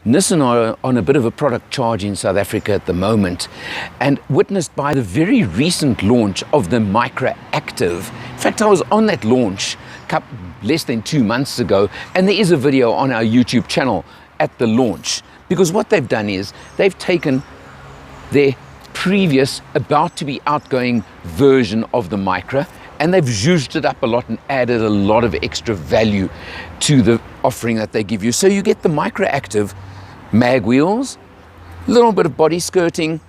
Nissan are on a bit of a product charge in South Africa at the moment, and witnessed by the very recent launch of the Micra Active. In fact, I was on that launch less than 2 months ago, and there is a video on our YouTube channel at the launch, because what they've done is they've taken their previous about to be outgoing version of the Micra and they've zhuzhed it up a lot and added a lot of extra value to the offering that they give you. So you get the Micra Active mag wheels, a little bit of body skirting,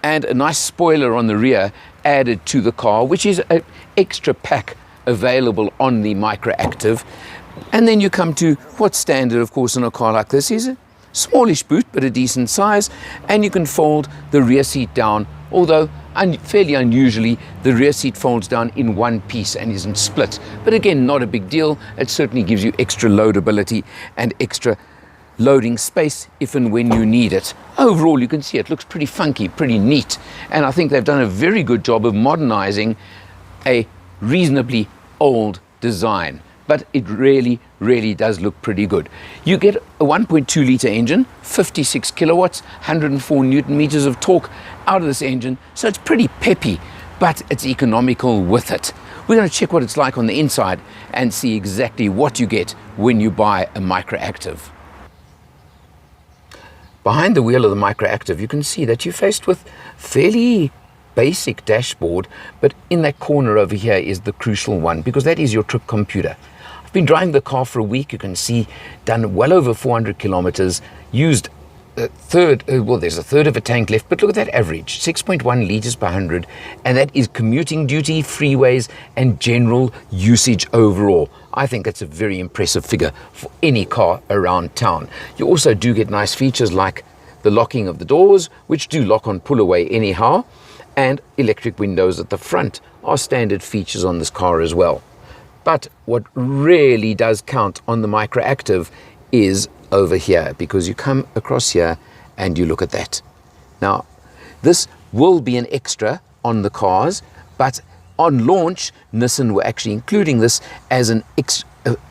and a nice spoiler on the rear added to the car, which is an extra pack available on the Micra Active. And then you come to what's standard, of course, in a car like this is a smallish boot, but a decent size, and you can fold the rear seat down, although fairly unusually, the rear seat folds down in one piece and isn't split. But again, not a big deal. It certainly gives you extra loadability and extra loading space if and when you need it. Overall, you can see it looks pretty funky, pretty neat, and I think they've done a very good job of modernizing a reasonably old design. But it really does look pretty good. You get a 1.2 litre engine, 56 kilowatts, 104 newton meters of torque out of this engine. So it's pretty peppy, but it's economical with it. We're going to check what it's like on the inside and see exactly what you get when you buy a Micra Active. Behind the wheel of the Micra Active, you can see that you're faced with fairly basic dashboard, but in that corner over here is the crucial one, because that is your trip computer. I've been driving the car for a week. You can see done well over 400 kilometers, used a third, well, there's a third of a tank left, but look at that average, 6.1 liters per 100, and that is commuting duty, freeways, and general usage overall. I think that's a very impressive figure for any car around town. You also do get nice features like the locking of the doors, which do lock on pull away anyhow, and electric windows at the front are standard features on this car as well. But what really does count on the Micra Active is over here, because you come across here and you look at that. Now, this will be an extra on the cars, but on launch, Nissan were actually including this as an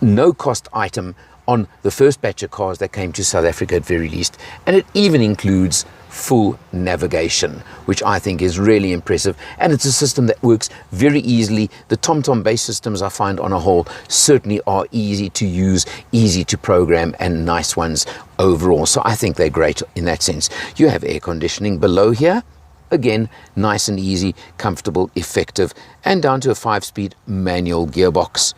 no-cost item on the first batch of cars that came to South Africa at very least. And it even includes full navigation, which I think is really impressive, and it's a system that works very easily. The TomTom based systems, I find on a whole, certainly are easy to use, easy to program, and nice ones overall. So I think they're great in that sense. You have air conditioning below here, again nice and easy, comfortable, effective, and down to a 5-speed manual gearbox.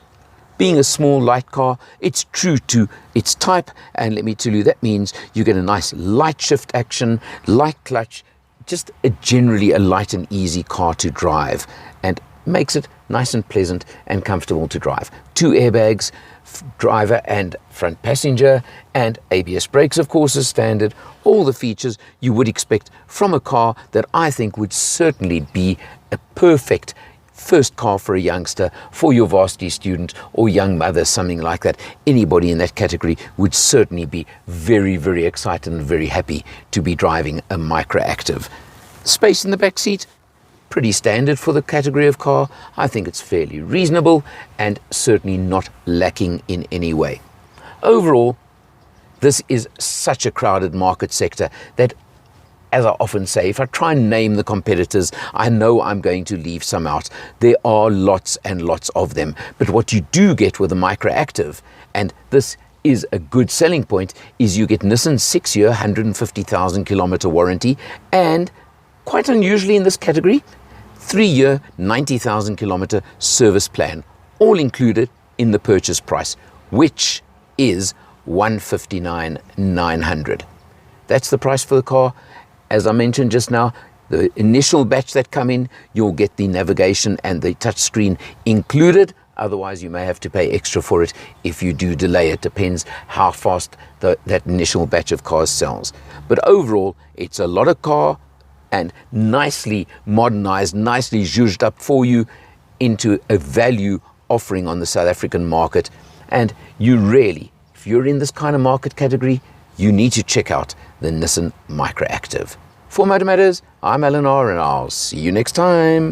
Being a small light car, it's true to its type, and let me tell you, that means you get a nice light shift action, light clutch, just generally a light and easy car to drive, and makes it nice and pleasant and comfortable to drive. 2 airbags, driver and front passenger, and ABS brakes, of course, as standard. All the features you would expect from a car that I think would certainly be a perfect first car for a youngster, for your varsity student or young mother, something like that. Anybody in that category would certainly be very excited and very happy to be driving a Micra Active. Space in the back seat, pretty standard for the category of car. I think it's fairly reasonable and certainly not lacking in any way. Overall, this is such a crowded market sector that, as I often say, if I try and name the competitors, I know I'm going to leave some out. There are lots and lots of them. But what you do get with the Micra Active, and this is a good selling point, is you get Nissan's 6-year, 150,000 kilometer warranty, and quite unusually in this category, 3-year, 90,000 kilometer service plan, all included in the purchase price, which is 159,900. That's the price for the car. As I mentioned just now, the initial batch that come in, you'll get the navigation and the touchscreen included. Otherwise, you may have to pay extra for it if you do delay. It depends how fast that initial batch of cars sells. But overall, it's a lot of car and nicely modernized, nicely zhuzhed up for you into a value offering on the South African market. And you really, if you're in this kind of market category, you need to check out the Nissan Micra Active. For Motor Matters, I'm Alan R, and I'll see you next time.